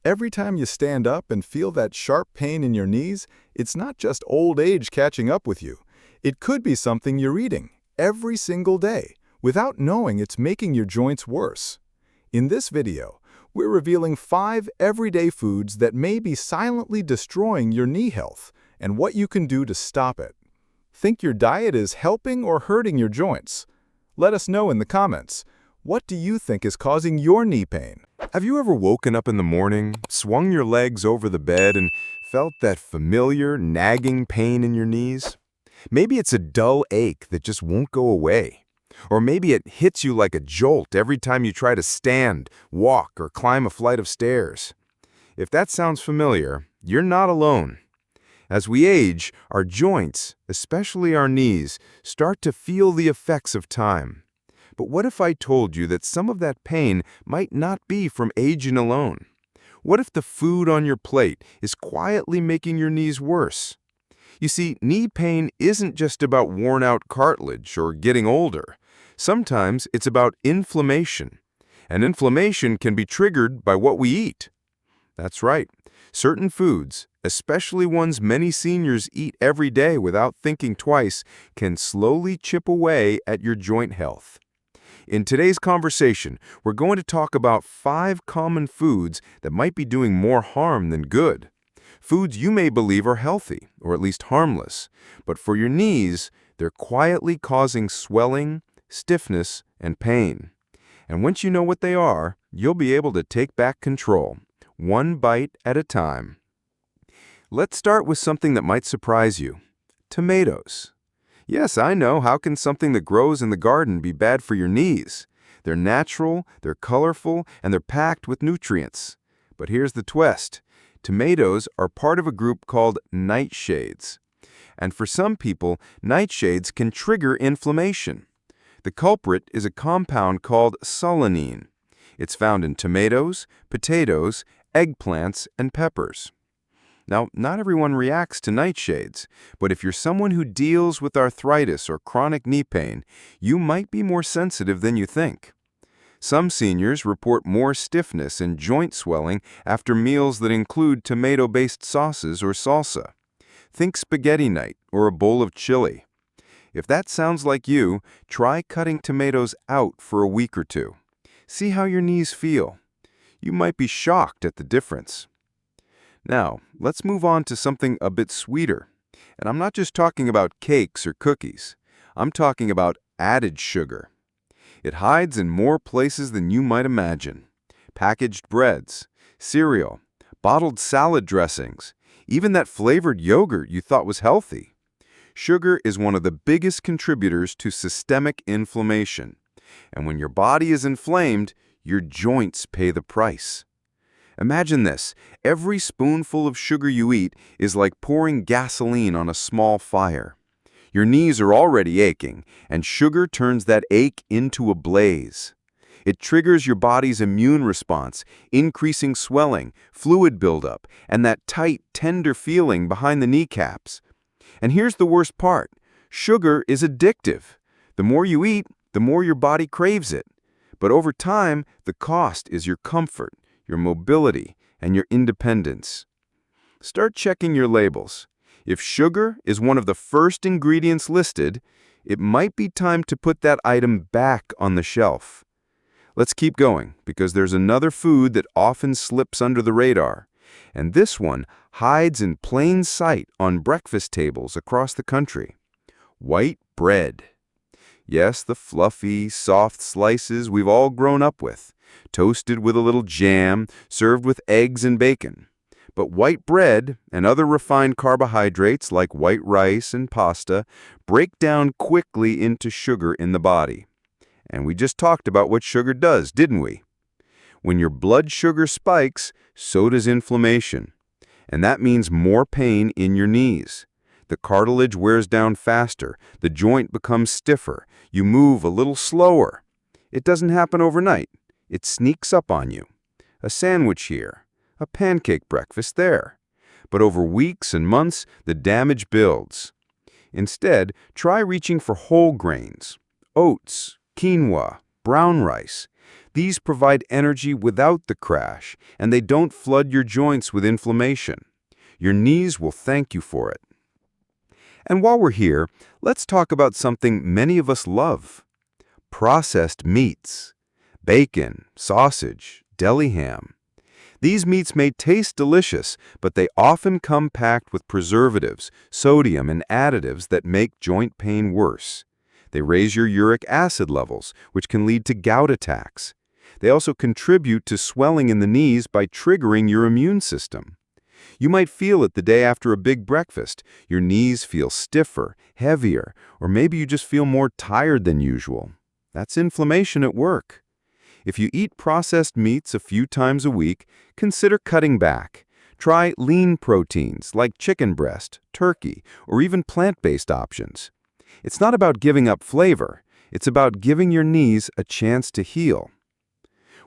Every time you stand up and feel that sharp pain in your knees, it's not just old age catching up with you. It could be something you're eating every single day without knowing it's making your joints worse. In this video, we're revealing 5 everyday foods that may be silently destroying your knee health and what you can do to stop it. Think your diet is helping or hurting your joints? Let us know in the comments. What do you think is causing your knee pain? Have you ever woken up in the morning, swung your legs over the bed, and felt that familiar, nagging pain in your knees? Maybe it's a dull ache that just won't go away. Or maybe it hits you like a jolt every time you try to stand, walk, or climb a flight of stairs. If that sounds familiar, you're not alone. As we age, our joints, especially our knees, start to feel the effects of time. But what if I told you that some of that pain might not be from aging alone? What if the food on your plate is quietly making your knees worse? You see, knee pain isn't just about worn-out cartilage or getting older. Sometimes it's about inflammation. And inflammation can be triggered by what we eat. That's right. Certain foods, especially ones many seniors eat every day without thinking twice, can slowly chip away at your joint health. In today's conversation, we're going to talk about 5 common foods that might be doing more harm than good. Foods you may believe are healthy, or at least harmless, but for your knees, they're quietly causing swelling, stiffness, and pain. And once you know what they are, you'll be able to take back control, one bite at a time. Let's start with something that might surprise you: tomatoes. Yes, I know, how can something that grows in the garden be bad for your knees? They're natural, they're colorful, and they're packed with nutrients. But here's the twist. Tomatoes are part of a group called nightshades. And for some people, nightshades can trigger inflammation. The culprit is a compound called solanine. It's found in tomatoes, potatoes, eggplants, and peppers. Now, not everyone reacts to nightshades, but if you're someone who deals with arthritis or chronic knee pain, you might be more sensitive than you think. Some seniors report more stiffness and joint swelling after meals that include tomato-based sauces or salsa. Think spaghetti night or a bowl of chili. If that sounds like you, try cutting tomatoes out for a week or 2. See how your knees feel. You might be shocked at the difference. Now, let's move on to something a bit sweeter. And I'm not just talking about cakes or cookies. I'm talking about added sugar. It hides in more places than you might imagine. Packaged breads, cereal, bottled salad dressings, even that flavored yogurt you thought was healthy. Sugar is one of the biggest contributors to systemic inflammation. And when your body is inflamed, your joints pay the price. Imagine this: every spoonful of sugar you eat is like pouring gasoline on a small fire. Your knees are already aching, and sugar turns that ache into a blaze. It triggers your body's immune response, increasing swelling, fluid buildup, and that tight, tender feeling behind the kneecaps. And here's the worst part: sugar is addictive. The more you eat, the more your body craves it. But over time, the cost is your comfort, your mobility, and your independence. Start checking your labels. If sugar is one of the first ingredients listed, it might be time to put that item back on the shelf. Let's keep going, because there's another food that often slips under the radar. And this one hides in plain sight on breakfast tables across the country: white bread. Yes, the fluffy, soft slices we've all grown up with, toasted with a little jam, served with eggs and bacon. But white bread and other refined carbohydrates like white rice and pasta break down quickly into sugar in the body. And we just talked about what sugar does, didn't we? When your blood sugar spikes, so does inflammation. And that means more pain in your knees. The cartilage wears down faster, the joint becomes stiffer, you move a little slower. It doesn't happen overnight. It sneaks up on you. A sandwich here, a pancake breakfast there. But over weeks and months, the damage builds. Instead, try reaching for whole grains: oats, quinoa, brown rice. These provide energy without the crash, and they don't flood your joints with inflammation. Your knees will thank you for it. And while we're here, let's talk about something many of us love: processed meats. Bacon, sausage, deli ham. These meats may taste delicious, but they often come packed with preservatives, sodium, and additives that make joint pain worse. They raise your uric acid levels, which can lead to gout attacks. They also contribute to swelling in the knees by triggering your immune system. You might feel it the day after a big breakfast. Your knees feel stiffer, heavier, or maybe you just feel more tired than usual. That's inflammation at work. If you eat processed meats a few times a week, consider cutting back. Try lean proteins like chicken breast, turkey, or even plant-based options. It's not about giving up flavor. It's about giving your knees a chance to heal.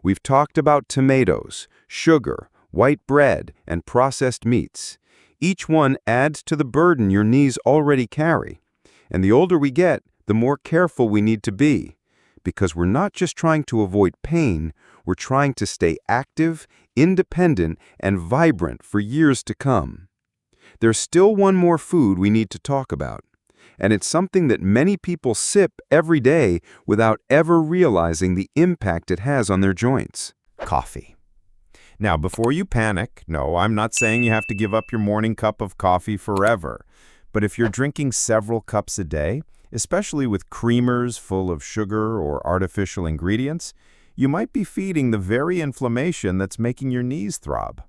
We've talked about tomatoes, sugar, white bread, and processed meats. Each one adds to the burden your knees already carry. And the older we get, the more careful we need to be. Because we're not just trying to avoid pain, we're trying to stay active, independent, and vibrant for years to come. There's still one more food we need to talk about, and it's something that many people sip every day without ever realizing the impact it has on their joints: coffee. Now, before you panic, no, I'm not saying you have to give up your morning cup of coffee forever. But if you're drinking several cups a day, especially with creamers full of sugar or artificial ingredients, you might be feeding the very inflammation that's making your knees throb.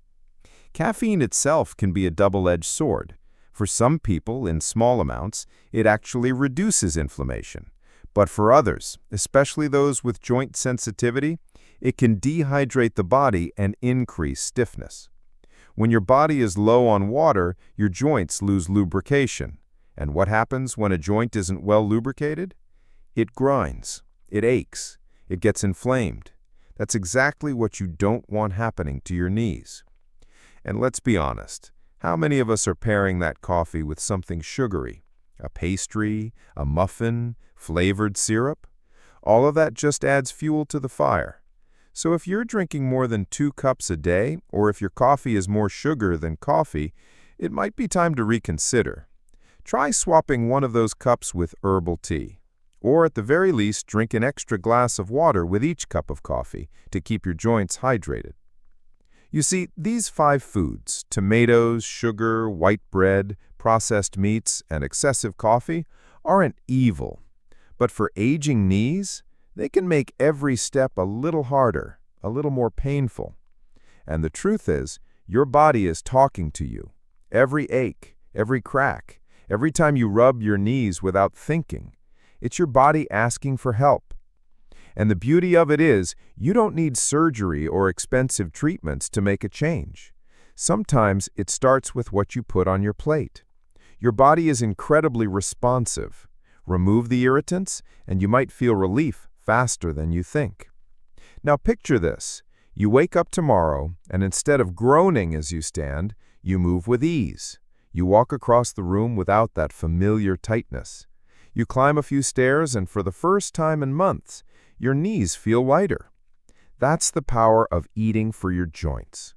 Caffeine itself can be a double-edged sword. For some people, in small amounts, it actually reduces inflammation. But for others, especially those with joint sensitivity, it can dehydrate the body and increase stiffness. When your body is low on water, your joints lose lubrication. And what happens when a joint isn't well lubricated? It grinds, it aches, it gets inflamed. That's exactly what you don't want happening to your knees. And let's be honest, how many of us are pairing that coffee with something sugary? A pastry, a muffin, flavored syrup? All of that just adds fuel to the fire. So if you're drinking more than 2 cups a day, or if your coffee is more sugar than coffee, it might be time to reconsider. Try swapping one of those cups with herbal tea. Or at the very least, drink an extra glass of water with each cup of coffee to keep your joints hydrated. You see, these 5 foods, tomatoes, sugar, white bread, processed meats, and excessive coffee, aren't evil. But for aging knees, they can make every step a little harder, a little more painful. And the truth is, your body is talking to you. Every ache, every crack, every time you rub your knees without thinking, it's your body asking for help. And the beauty of it is, you don't need surgery or expensive treatments to make a change. Sometimes it starts with what you put on your plate. Your body is incredibly responsive. Remove the irritants, and you might feel relief faster than you think. Now picture this. You wake up tomorrow, and instead of groaning as you stand, you move with ease. You walk across the room without that familiar tightness. You climb a few stairs, and for the first time in months, your knees feel lighter. That's the power of eating for your joints.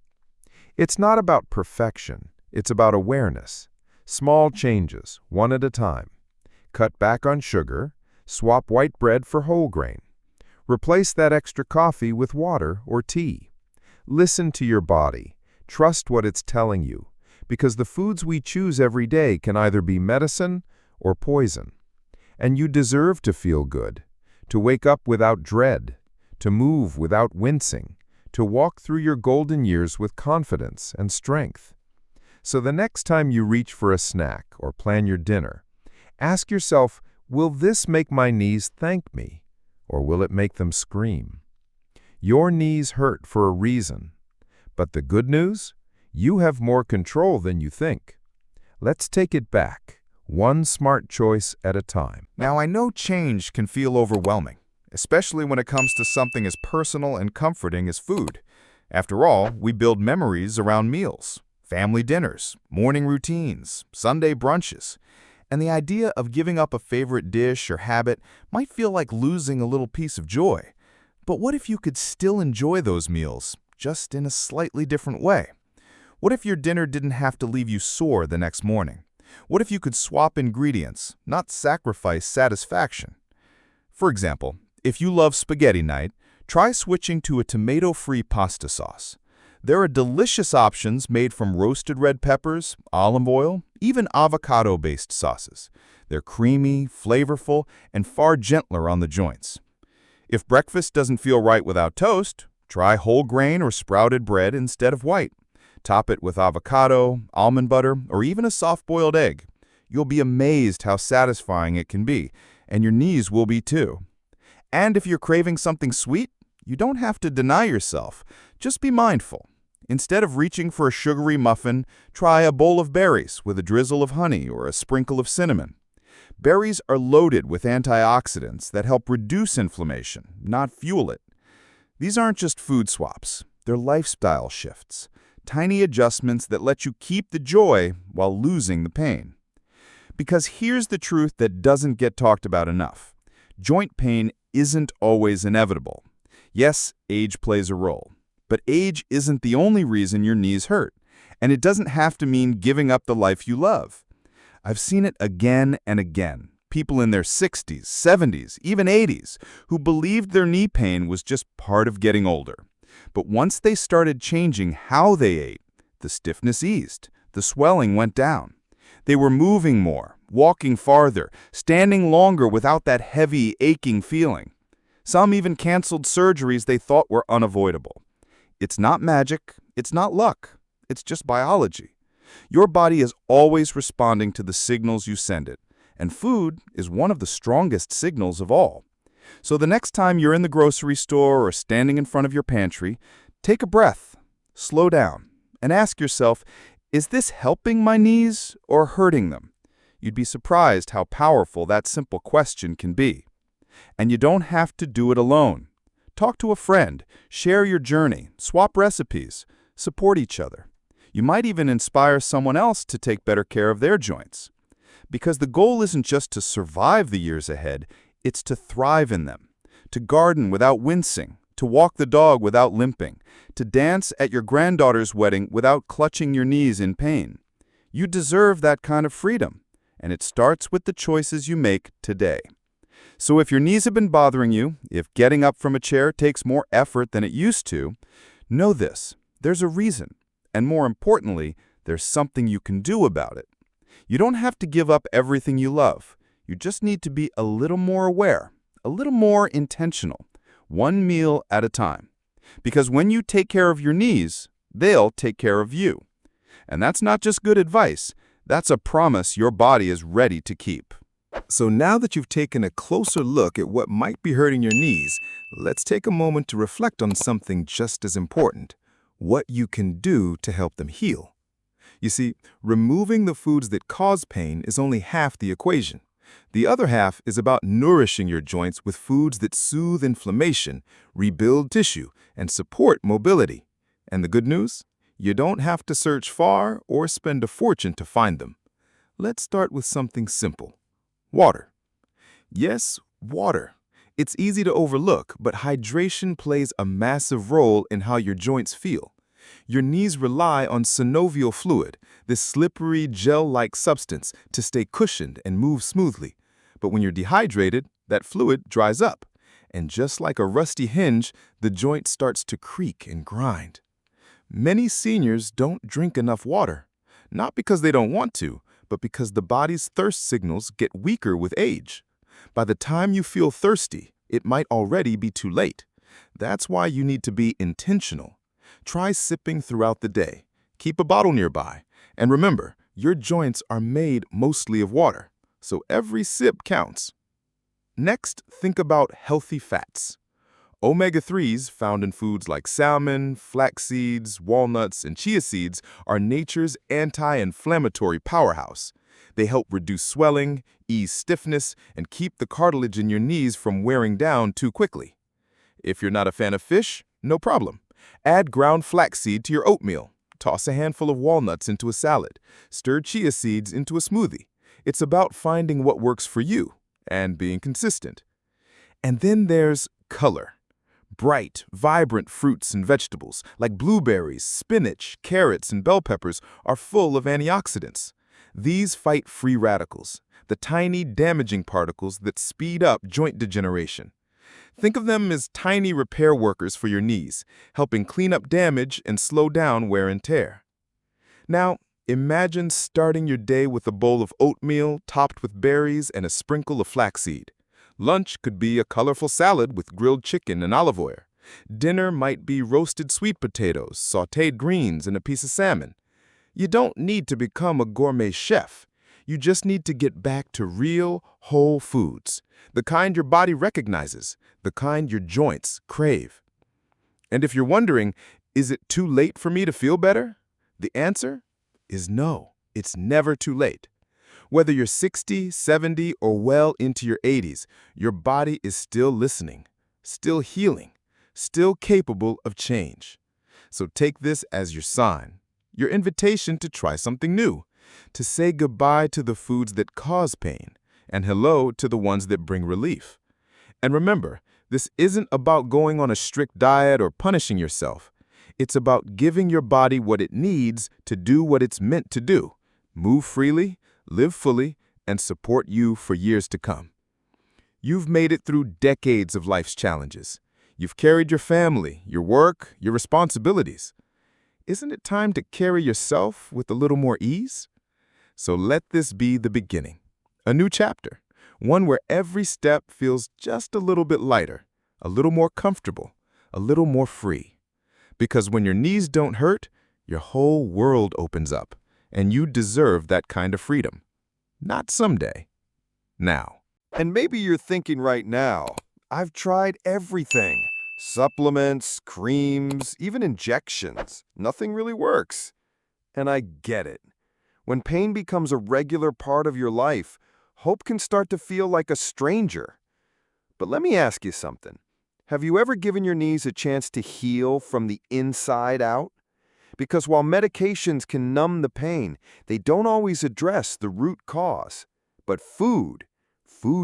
It's not about perfection. It's about awareness. Small changes, one at a time. Cut back on sugar. Swap white bread for whole grain. Replace that extra coffee with water or tea. Listen to your body. Trust what it's telling you, because the foods we choose every day can either be medicine or poison. And you deserve to feel good, to wake up without dread, to move without wincing, to walk through your golden years with confidence and strength. So the next time you reach for a snack or plan your dinner, ask yourself, will this make my knees thank me, or will it make them scream? Your knees hurt for a reason. But the good news? You have more control than you think. Let's take it back, one smart choice at a time. Now, I know change can feel overwhelming, especially when it comes to something as personal and comforting as food. After all, we build memories around meals, family dinners, morning routines, Sunday brunches. And the idea of giving up a favorite dish or habit might feel like losing a little piece of joy. But what if you could still enjoy those meals, just in a slightly different way? What if your dinner didn't have to leave you sore the next morning? What if you could swap ingredients, not sacrifice satisfaction? For example, if you love spaghetti night, try switching to a tomato-free pasta sauce. There are delicious options made from roasted red peppers, olive oil, even avocado-based sauces. They're creamy, flavorful, and far gentler on the joints. If breakfast doesn't feel right without toast, try whole grain or sprouted bread instead of white. Top it with avocado, almond butter, or even a soft-boiled egg. You'll be amazed how satisfying it can be, and your knees will be too. And if you're craving something sweet, you don't have to deny yourself. Just be mindful. Instead of reaching for a sugary muffin, try a bowl of berries with a drizzle of honey or a sprinkle of cinnamon. Berries are loaded with antioxidants that help reduce inflammation, not fuel it. These aren't just food swaps, they're lifestyle shifts, tiny adjustments that let you keep the joy while losing the pain. Because here's the truth that doesn't get talked about enough. Joint pain isn't always inevitable. Yes, age plays a role, but age isn't the only reason your knees hurt, and it doesn't have to mean giving up the life you love. I've seen it again and again. People in their 60s, 70s, even 80s, who believed their knee pain was just part of getting older. But once they started changing how they ate, the stiffness eased, the swelling went down. They were moving more, walking farther, standing longer without that heavy, aching feeling. Some even canceled surgeries they thought were unavoidable. It's not magic, it's not luck, it's just biology. Your body is always responding to the signals you send it, and food is one of the strongest signals of all. So the next time you're in the grocery store or standing in front of your pantry, take a breath, slow down, and ask yourself, is this helping my knees or hurting them? You'd be surprised how powerful that simple question can be. And you don't have to do it alone. Talk to a friend, share your journey, swap recipes, support each other. You might even inspire someone else to take better care of their joints. Because the goal isn't just to survive the years ahead, it's to thrive in them, to garden without wincing, to walk the dog without limping, to dance at your granddaughter's wedding without clutching your knees in pain. You deserve that kind of freedom, and it starts with the choices you make today. So if your knees have been bothering you, if getting up from a chair takes more effort than it used to, know this, there's a reason, and more importantly, there's something you can do about it. You don't have to give up everything you love. You just need to be a little more aware, a little more intentional, one meal at a time. Because when you take care of your knees, they'll take care of you. And that's not just good advice, that's a promise your body is ready to keep. So now that you've taken a closer look at what might be hurting your knees, let's take a moment to reflect on something just as important: what you can do to help them heal. You see, removing the foods that cause pain is only half the equation. The other half is about nourishing your joints with foods that soothe inflammation, rebuild tissue, and support mobility. And the good news? You don't have to search far or spend a fortune to find them. Let's start with something simple. Water. Yes, water. It's easy to overlook, but hydration plays a massive role in how your joints feel. Your knees rely on synovial fluid, this slippery, gel-like substance, to stay cushioned and move smoothly. But when you're dehydrated, that fluid dries up. And just like a rusty hinge, the joint starts to creak and grind. Many seniors don't drink enough water, not because they don't want to, but because the body's thirst signals get weaker with age. By the time you feel thirsty, it might already be too late. That's why you need to be intentional. Try sipping throughout the day. Keep a bottle nearby. And remember, your joints are made mostly of water, so every sip counts. Next, think about healthy fats. Omega-3s, found in foods like salmon, flax seeds, walnuts, and chia seeds, are nature's anti-inflammatory powerhouse. They help reduce swelling, ease stiffness, and keep the cartilage in your knees from wearing down too quickly. If you're not a fan of fish, no problem. Add ground flaxseed to your oatmeal. Toss a handful of walnuts into a salad. Stir chia seeds into a smoothie. It's about finding what works for you and being consistent. And then there's color. Bright, vibrant fruits and vegetables, like blueberries, spinach, carrots, and bell peppers, are full of antioxidants. These fight free radicals, the tiny damaging particles that speed up joint degeneration. Think of them as tiny repair workers for your knees, helping clean up damage and slow down wear and tear. Now, imagine starting your day with a bowl of oatmeal topped with berries and a sprinkle of flaxseed. Lunch could be a colorful salad with grilled chicken and olive oil. Dinner might be roasted sweet potatoes, sautéed greens, and a piece of salmon. You don't need to become a gourmet chef. You just need to get back to real, whole foods, the kind your body recognizes, the kind your joints crave. And if you're wondering, is it too late for me to feel better? The answer is no, it's never too late. Whether you're 60, 70, or well into your 80s, your body is still listening, still healing, still capable of change. So take this as your sign, your invitation to try something new, to say goodbye to the foods that cause pain, and hello to the ones that bring relief. And remember, this isn't about going on a strict diet or punishing yourself. It's about giving your body what it needs to do what it's meant to do. Move freely, live fully, and support you for years to come. You've made it through decades of life's challenges. You've carried your family, your work, your responsibilities. Isn't it time to carry yourself with a little more ease? So let this be the beginning, a new chapter, one where every step feels just a little bit lighter, a little more comfortable, a little more free. Because when your knees don't hurt, your whole world opens up, and you deserve that kind of freedom. Not someday. Now. And maybe you're thinking right now, I've tried everything. Supplements, creams, even injections. Nothing really works. And I get it. When pain becomes a regular part of your life, hope can start to feel like a stranger. But let me ask you something. Have you ever given your knees a chance to heal from the inside out? Because while medications can numb the pain, they don't always address the root cause. But food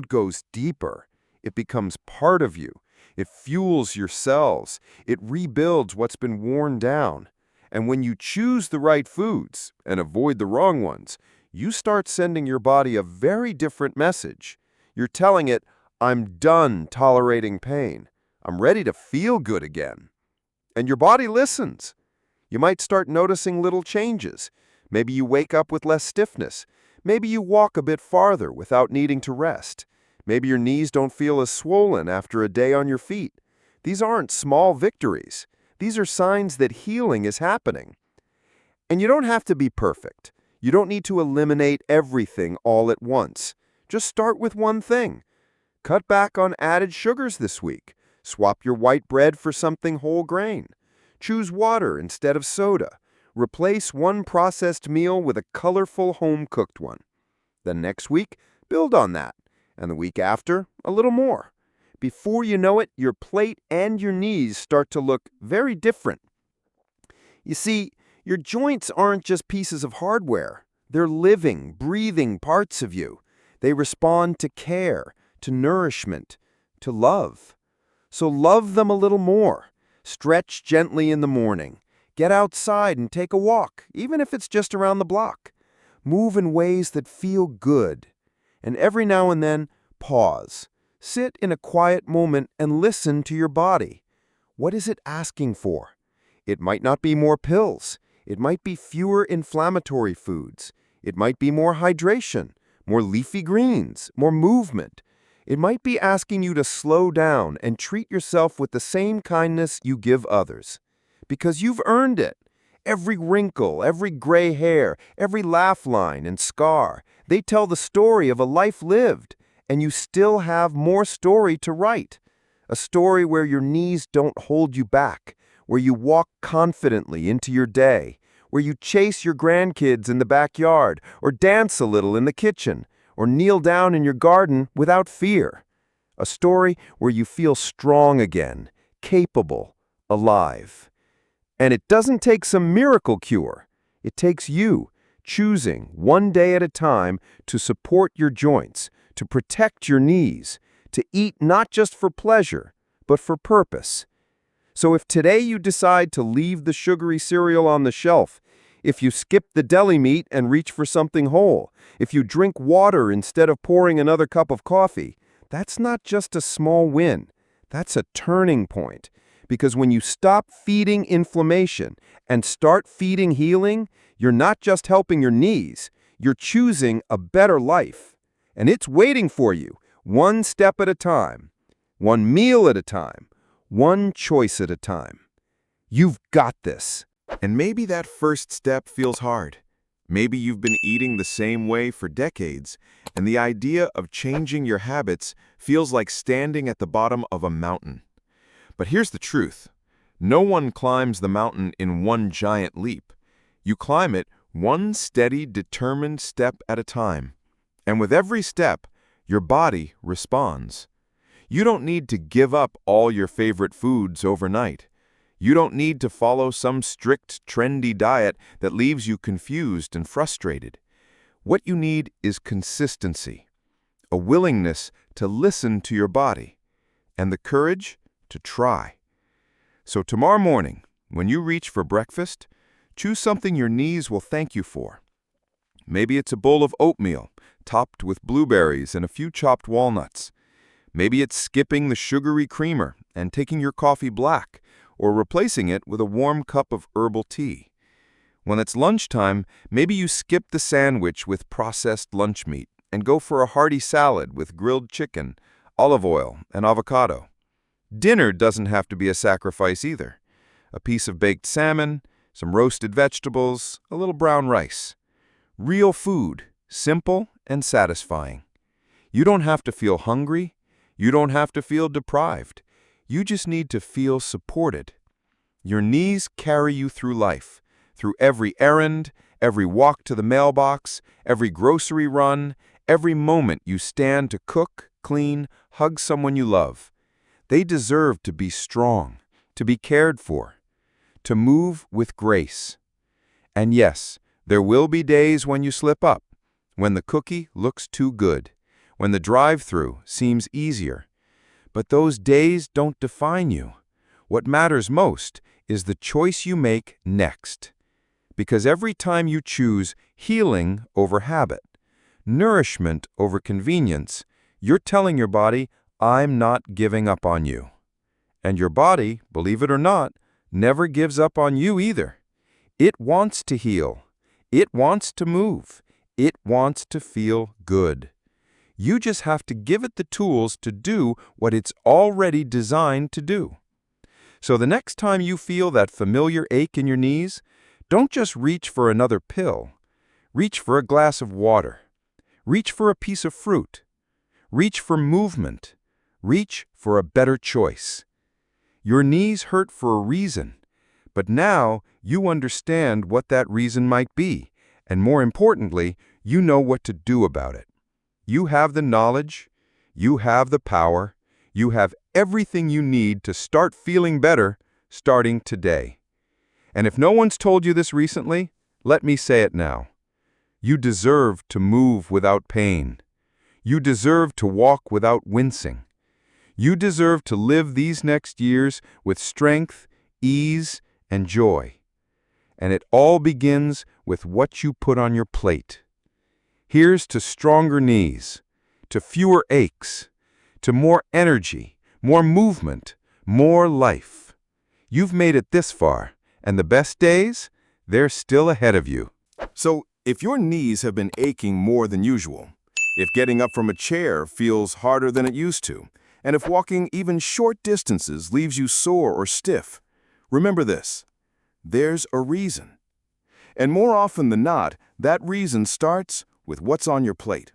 goes deeper. It becomes part of you. It fuels your cells. It rebuilds what's been worn down. And when you choose the right foods and avoid the wrong ones, you start sending your body a very different message. You're telling it, I'm done tolerating pain. I'm ready to feel good again. And your body listens. You might start noticing little changes. Maybe you wake up with less stiffness. Maybe you walk a bit farther without needing to rest. Maybe your knees don't feel as swollen after a day on your feet. These aren't small victories. These are signs that healing is happening. And you don't have to be perfect. You don't need to eliminate everything all at once. Just start with one thing. Cut back on added sugars this week. Swap your white bread for something whole grain. Choose water instead of soda. Replace one processed meal with a colorful home-cooked one. Then next week, build on that. And the week after, a little more. Before you know it, your plate and your knees start to look very different. You see, your joints aren't just pieces of hardware. They're living, breathing parts of you. They respond to care, to nourishment, to love. So love them a little more. Stretch gently in the morning. Get outside and take a walk, even if it's just around the block. Move in ways that feel good. And every now and then, pause. Sit in a quiet moment and listen to your body. What is it asking for? It might not be more pills. It might be fewer inflammatory foods. It might be more hydration, more leafy greens, more movement. It might be asking you to slow down and treat yourself with the same kindness you give others. Because you've earned it. Every wrinkle, every gray hair, every laugh line and scar, they tell the story of a life lived, and you still have more story to write. A story where your knees don't hold you back, where you walk confidently into your day, where you chase your grandkids in the backyard, or dance a little in the kitchen, or kneel down in your garden without fear. A story where you feel strong again, capable, alive. And it doesn't take some miracle cure. It takes you choosing one day at a time to support your joints, to protect your knees, to eat not just for pleasure, but for purpose. So if today you decide to leave the sugary cereal on the shelf, if you skip the deli meat and reach for something whole, if you drink water instead of pouring another cup of coffee, that's not just a small win. That's a turning point. Because when you stop feeding inflammation and start feeding healing, you're not just helping your knees, you're choosing a better life. And it's waiting for you, one step at a time, one meal at a time, one choice at a time. You've got this. And maybe that first step feels hard. Maybe you've been eating the same way for decades, and the idea of changing your habits feels like standing at the bottom of a mountain. But here's the truth. No one climbs the mountain in one giant leap. You climb it one steady, determined step at a time. And with every step, your body responds. You don't need to give up all your favorite foods overnight. You don't need to follow some strict, trendy diet that leaves you confused and frustrated. What you need is consistency, a willingness to listen to your body, and the courage to try. So tomorrow morning, when you reach for breakfast, choose something your knees will thank you for. Maybe it's a bowl of oatmeal, topped with blueberries and a few chopped walnuts. Maybe it's skipping the sugary creamer and taking your coffee black, or replacing it with a warm cup of herbal tea. When it's lunchtime, maybe you skip the sandwich with processed lunch meat and go for a hearty salad with grilled chicken, olive oil, and avocado. Dinner doesn't have to be a sacrifice either. A piece of baked salmon, some roasted vegetables, a little brown rice. Real food, simple and satisfying. You don't have to feel hungry. You don't have to feel deprived. You just need to feel supported. Your knees carry you through life, through every errand, every walk to the mailbox, every grocery run, every moment you stand to cook, clean, hug someone you love. They deserve to be strong, to be cared for, to move with grace. And yes, there will be days when you slip up, when the cookie looks too good, when the drive-thru seems easier. But those days don't define you. What matters most is the choice you make next. Because every time you choose healing over habit, nourishment over convenience, you're telling your body, I'm not giving up on you. And your body, believe it or not, never gives up on you either. It wants to heal. It wants to move. It wants to feel good. You just have to give it the tools to do what it's already designed to do. So the next time you feel that familiar ache in your knees, don't just reach for another pill. Reach for a glass of water. Reach for a piece of fruit. Reach for movement. Reach for a better choice. Your knees hurt for a reason, but now you understand what that reason might be, and more importantly, you know what to do about it. You have the knowledge, you have the power, you have everything you need to start feeling better starting today. And if no one's told you this recently, let me say it now. You deserve to move without pain. You deserve to walk without wincing. You deserve to live these next years with strength, ease, and joy. And it all begins with what you put on your plate. Here's to stronger knees, to fewer aches, to more energy, more movement, more life. You've made it this far, and the best days, they're still ahead of you. So, if your knees have been aching more than usual, if getting up from a chair feels harder than it used to, and if walking even short distances leaves you sore or stiff, remember this: there's a reason. And more often than not, that reason starts with what's on your plate.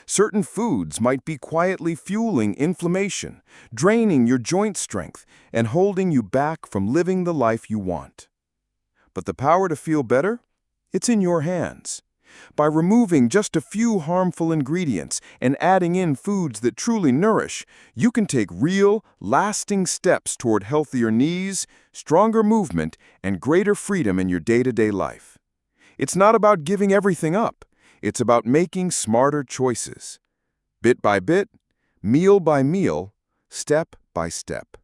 Certain foods might be quietly fueling inflammation, draining your joint strength, and holding you back from living the life you want. But the power to feel better? It's in your hands. By removing just a few harmful ingredients and adding in foods that truly nourish, you can take real, lasting steps toward healthier knees, stronger movement, and greater freedom in your day-to-day life. It's not about giving everything up. It's about making smarter choices. Bit by bit, meal by meal, step by step.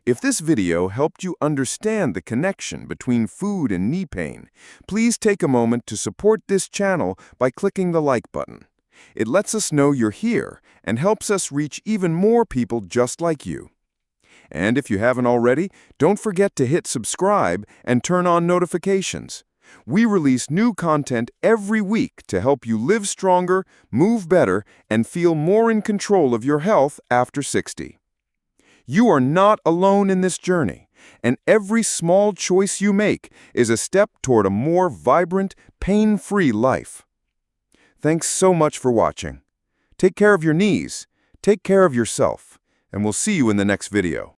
If this video helped you understand the connection between food and knee pain, please take a moment to support this channel by clicking the like button. It lets us know you're here and helps us reach even more people just like you. And if you haven't already, don't forget to hit subscribe and turn on notifications. We release new content every week to help you live stronger, move better, and feel more in control of your health after 60. You are not alone in this journey, and every small choice you make is a step toward a more vibrant, pain-free life. Thanks so much for watching. Take care of your knees, take care of yourself, and we'll see you in the next video.